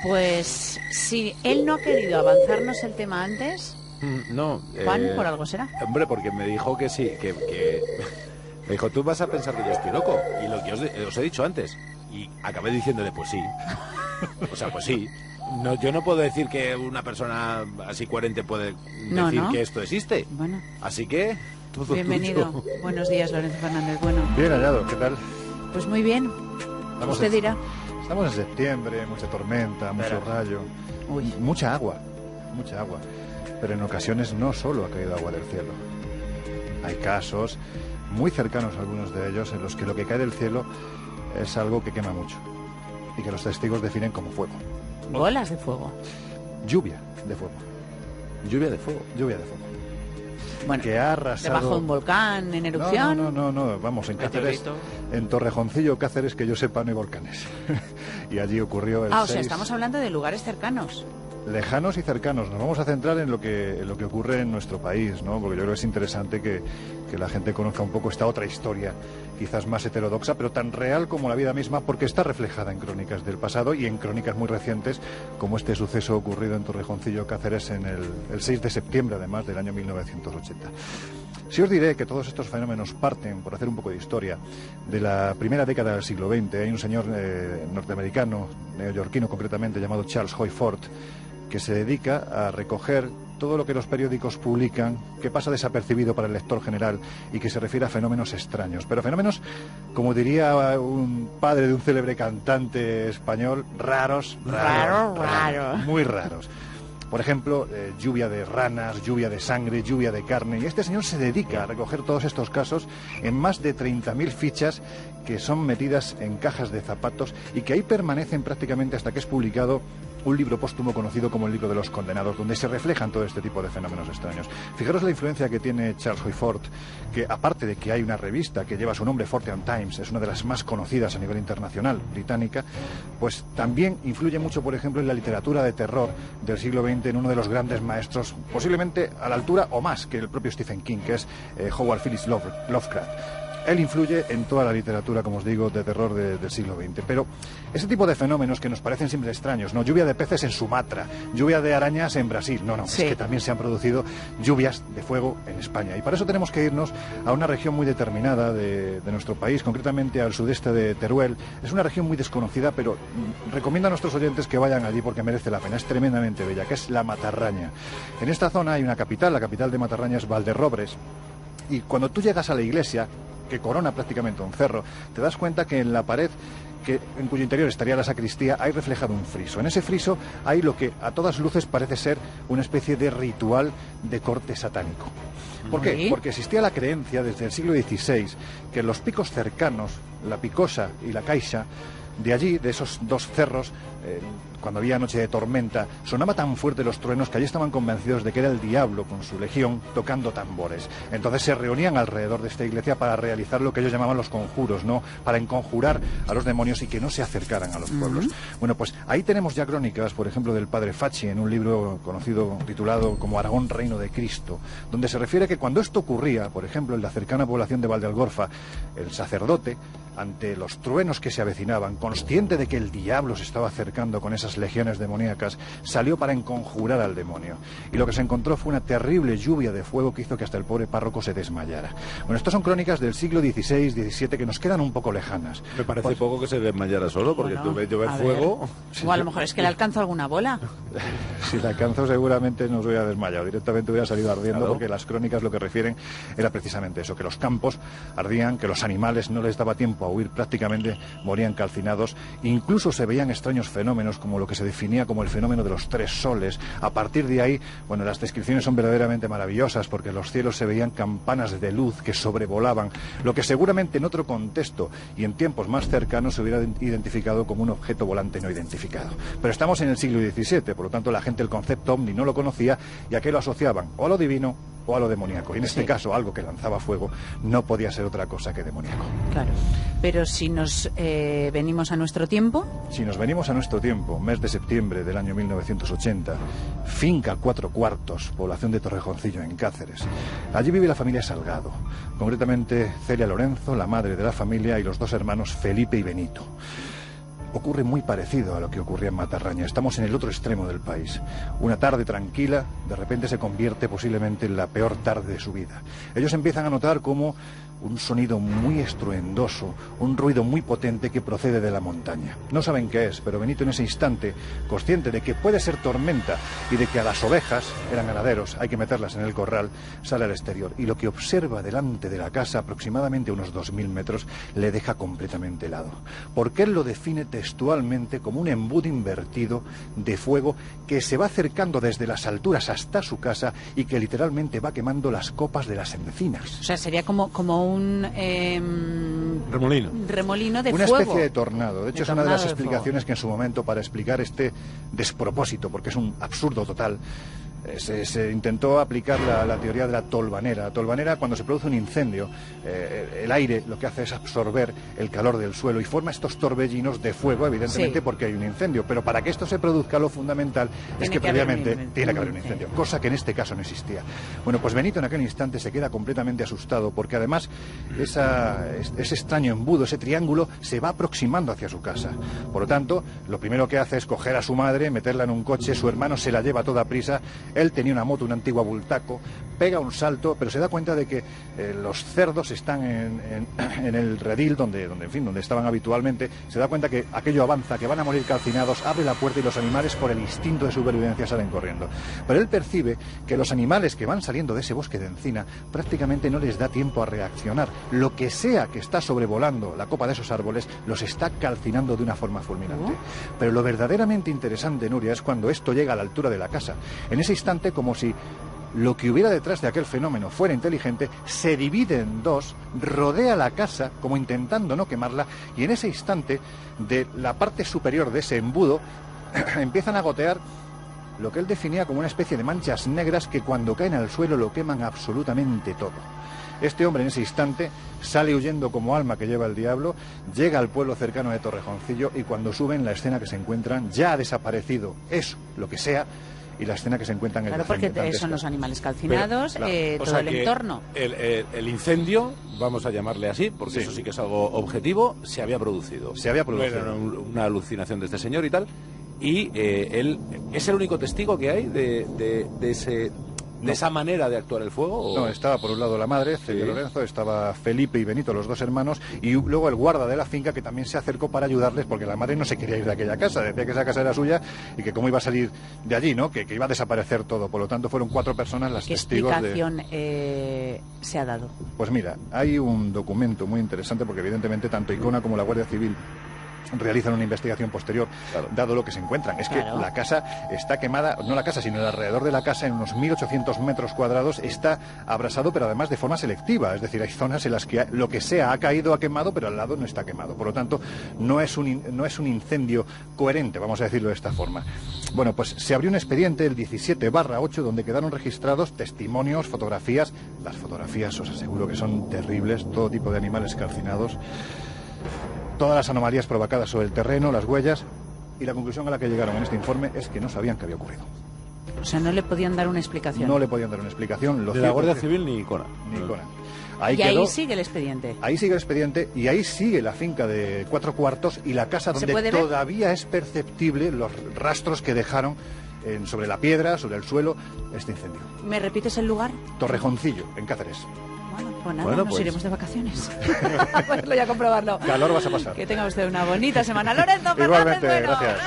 Pues si él no ha querido avanzarnos el tema antes, No. Juan, por algo será. Hombre, porque me dijo que sí, que me dijo, tú vas a pensar que yo estoy loco. Y lo que os he dicho antes. Y acabé diciéndole, pues sí. O sea, pues sí. No, yo no puedo decir que una persona así coherente puede decir que esto existe. Bueno. Así que... todo Bienvenido. tuyo. Buenos días, Lorenzo Fernández. Bueno. Bien hallado, ¿qué tal? Pues muy bien. Usted dirá. Estamos en septiembre, mucha tormenta, mucho rayo, mucha agua, pero en ocasiones no solo ha caído agua del cielo. Hay casos, muy cercanos a algunos de ellos, en los que lo que cae del cielo es algo que quema mucho y que los testigos definen como fuego. Bolas de fuego. Lluvia de fuego. Lluvia de fuego. Lluvia de fuego. Bueno, que ha arrasado... debajo de un volcán en erupción. No, vamos, en Cáceres, en Torrejoncillo, Cáceres, que yo sepa, no hay volcanes. Y allí ocurrió el 6... O sea, estamos hablando de lugares cercanos. Lejanos y cercanos. Nos vamos a centrar en lo que ocurre en nuestro país, ¿no? Porque yo creo que es interesante que la gente conozca un poco esta otra historia, quizás más heterodoxa, pero tan real como la vida misma, porque está reflejada en crónicas del pasado y en crónicas muy recientes, como este suceso ocurrido en Torrejoncillo, Cáceres, en el 6 de septiembre, además, del año 1980. Si os diré que todos estos fenómenos parten, por hacer un poco de historia, de la primera década del siglo XX. Hay un señor norteamericano, neoyorquino concretamente, llamado Charles Hoy Ford, que se dedica a recoger todo lo que los periódicos publican, que pasa desapercibido para el lector general y que se refiere a fenómenos extraños. Pero fenómenos, como diría un padre de un célebre cantante español, raros, muy raros. Por ejemplo, lluvia de ranas, lluvia de sangre, lluvia de carne. Y este señor se dedica a recoger todos estos casos en más de 30.000 fichas que son metidas en cajas de zapatos y que ahí permanecen prácticamente hasta que es publicado un libro póstumo conocido como el Libro de los Condenados, donde se reflejan todo este tipo de fenómenos extraños. Fijaros la influencia que tiene Charles Hoy Ford, que aparte de que hay una revista que lleva su nombre, Fortean Times, es una de las más conocidas a nivel internacional, británica, pues también influye mucho, por ejemplo, en la literatura de terror del siglo XX, en uno de los grandes maestros, posiblemente a la altura o más que el propio Stephen King, que es Howard Phillips Lovecraft. Él influye en toda la literatura, como os digo, de terror del siglo XX. Pero ese tipo de fenómenos que nos parecen siempre extraños, ¿no? Lluvia de peces en Sumatra, lluvia de arañas en Brasil. No, sí. Es que también se han producido lluvias de fuego en España. Y para eso tenemos que irnos a una región muy determinada de nuestro país, concretamente al sudeste de Teruel. Es una región muy desconocida, pero recomiendo a nuestros oyentes que vayan allí porque merece la pena. Es tremendamente bella, que es la Matarraña. En esta zona hay una capital, la capital de Matarraña es Valderrobres. Y cuando tú llegas a la iglesia, que corona prácticamente un cerro, te das cuenta que en la pared, en cuyo interior estaría la sacristía, hay reflejado un friso. En ese friso hay lo que a todas luces parece ser una especie de ritual de corte satánico. ¿Por qué? Porque existía la creencia desde el siglo XVI que en los picos cercanos, la Picosa y la Caixa, de allí, de esos dos cerros, cuando había noche de tormenta, sonaba tan fuerte los truenos que allí estaban convencidos de que era el diablo con su legión tocando tambores. Entonces se reunían alrededor de esta iglesia para realizar lo que ellos llamaban los conjuros, ¿no? Para enconjurar a los demonios y que no se acercaran a los pueblos. Bueno, pues ahí tenemos ya crónicas, por ejemplo, del padre Facci, en un libro conocido, titulado como Aragón, Reino de Cristo, donde se refiere que cuando esto ocurría, por ejemplo, en la cercana población de Valdealgorfa, el sacerdote, ante los truenos que se avecinaban, consciente de que el diablo se estaba acercando con esas legiones demoníacas, salió para enconjurar al demonio. Y lo que se encontró fue una terrible lluvia de fuego que hizo que hasta el pobre párroco se desmayara. Bueno, estas son crónicas del siglo XVI, XVII, que nos quedan un poco lejanas. Me parece poco que se desmayara solo, porque tú ves llover fuego... O a lo mejor es que le alcanza alguna bola. Si le alcanzo seguramente no se hubiera desmayado, directamente hubiera salido ardiendo, claro. Porque las crónicas lo que refieren era precisamente eso, que los campos ardían, que los animales no les daba tiempo a huir, prácticamente morían calcinados. Incluso se veían extraños fenómenos como lo que se definía como el fenómeno de los tres soles. A partir de ahí, bueno, las descripciones son verdaderamente maravillosas, porque en los cielos se veían campanas de luz que sobrevolaban, lo que seguramente en otro contexto y en tiempos más cercanos se hubiera identificado como un objeto volante no identificado. Pero estamos en el siglo XVII, por lo tanto la gente el concepto ovni no lo conocía y a qué lo asociaban, o a lo divino o a lo demoníaco. Y en este caso, algo que lanzaba fuego no podía ser otra cosa que demoníaco. Claro. Pero si nos venimos a nuestro tiempo... Si nos venimos a nuestro tiempo, mes de septiembre del año 1980, finca 4 Cuartos, población de Torrejoncillo, en Cáceres. Allí vive la familia Salgado, concretamente Celia Lorenzo, la madre de la familia, y los dos hermanos Felipe y Benito. ocurre muy parecido a lo que ocurría en Matarraña. Estamos en el otro extremo del país. Una tarde tranquila, de repente se convierte posiblemente en la peor tarde de su vida. Ellos empiezan a notar como un sonido muy estruendoso, un ruido muy potente que procede de la montaña. No saben qué es, pero Benito en ese instante, consciente de que puede ser tormenta y de que a las ovejas, eran ganaderos, hay que meterlas en el corral, sale al exterior. Y lo que observa delante de la casa, aproximadamente unos 2000 metros, le deja completamente helado. Porque él lo define textualmente como un embudo invertido de fuego que se va acercando desde las alturas hasta su casa y que literalmente va quemando las copas de las encinas. O sea, sería como un remolino de una fuego. Una especie de tornado. De hecho, es una de las explicaciones que en su momento, para explicar este despropósito, porque es un absurdo total, se intentó aplicar la teoría de la tolvanera. La tolvanera, cuando se produce un incendio, el aire lo que hace es absorber el calor del suelo y forma estos torbellinos de fuego, evidentemente, sí, porque hay un incendio. Pero para que esto se produzca, lo fundamental es que previamente tiene que haber un incendio, cosa que en este caso no existía. Bueno, pues Benito en aquel instante se queda completamente asustado, porque además ese extraño embudo, ese triángulo, se va aproximando hacia su casa. Por lo tanto, lo primero que hace es coger a su madre, meterla en un coche, su hermano se la lleva a toda prisa. Él tenía una moto, una antigua Bultaco, pega un salto, pero se da cuenta de que los cerdos están en el redil donde estaban habitualmente. Se da cuenta que aquello avanza, que van a morir calcinados, abre la puerta y los animales, por el instinto de supervivencia, salen corriendo. Pero él percibe que los animales que van saliendo de ese bosque de encina prácticamente no les da tiempo a reaccionar. Lo que sea que está sobrevolando la copa de esos árboles los está calcinando de una forma fulminante. Pero lo verdaderamente interesante, Nuria, es cuando esto llega a la altura de la casa. En ese instante, como si lo que hubiera detrás de aquel fenómeno fuera inteligente, se divide en dos, rodea la casa como intentando no quemarla, y en ese instante, de la parte superior de ese embudo empiezan a gotear lo que él definía como una especie de manchas negras que cuando caen al suelo lo queman absolutamente todo. Este hombre en ese instante sale huyendo como alma que lleva el diablo, llega al pueblo cercano de Torrejoncillo, y cuando suben, la escena que se encuentran, ya ha desaparecido eso, lo que sea, y la escena que se encuentran en el porque son los animales calcinados, todo el entorno. El incendio, vamos a llamarle así, porque sí, eso sí que es algo objetivo, se había producido. Se había producido. Era una alucinación de este señor y tal, y él es el único testigo que hay de esa manera de actuar el fuego. ¿O? No, estaba por un lado la madre, Celia Lorenzo, estaba Felipe y Benito, los dos hermanos, y luego el guarda de la finca, que también se acercó para ayudarles, porque la madre no se quería ir de aquella casa, decía que esa casa era suya y que cómo iba a salir de allí, ¿no? Que iba a desaparecer todo. Por lo tanto, fueron 4 personas las testigos. ¿Qué explicación se ha dado? Pues mira, hay un documento muy interesante, porque evidentemente tanto Icona como la Guardia Civil realizan una investigación posterior, dado lo que se encuentran. Es que la casa está quemada, no la casa, sino el alrededor de la casa, en unos 1800 metros cuadrados, está abrasado, pero además de forma selectiva. Es decir, hay zonas en las que lo que sea ha caído, ha quemado, pero al lado no está quemado. Por lo tanto, no es un incendio coherente, vamos a decirlo de esta forma. Bueno, pues se abrió un expediente, el 17/8, donde quedaron registrados testimonios, fotografías. Las fotografías, os aseguro que son terribles, todo tipo de animales calcinados, todas las anomalías provocadas sobre el terreno, las huellas, y la conclusión a la que llegaron en este informe es que no sabían qué había ocurrido. O sea, no le podían dar una explicación. No le podían dar una explicación. De la Guardia Civil ni Icona. Ni Icona. Ahí sigue el expediente. Ahí sigue el expediente, y ahí sigue la finca de 4 cuartos y la casa donde todavía es perceptible los rastros que dejaron sobre la piedra, sobre el suelo, este incendio. ¿Me repites el lugar? Torrejoncillo, en Cáceres. Pues nada, nos iremos de vacaciones. Pues ya comprobarlo. Calor vas a pasar. Que tenga usted una bonita semana. Lorenzo Fernández. Igualmente, Bueno, gracias.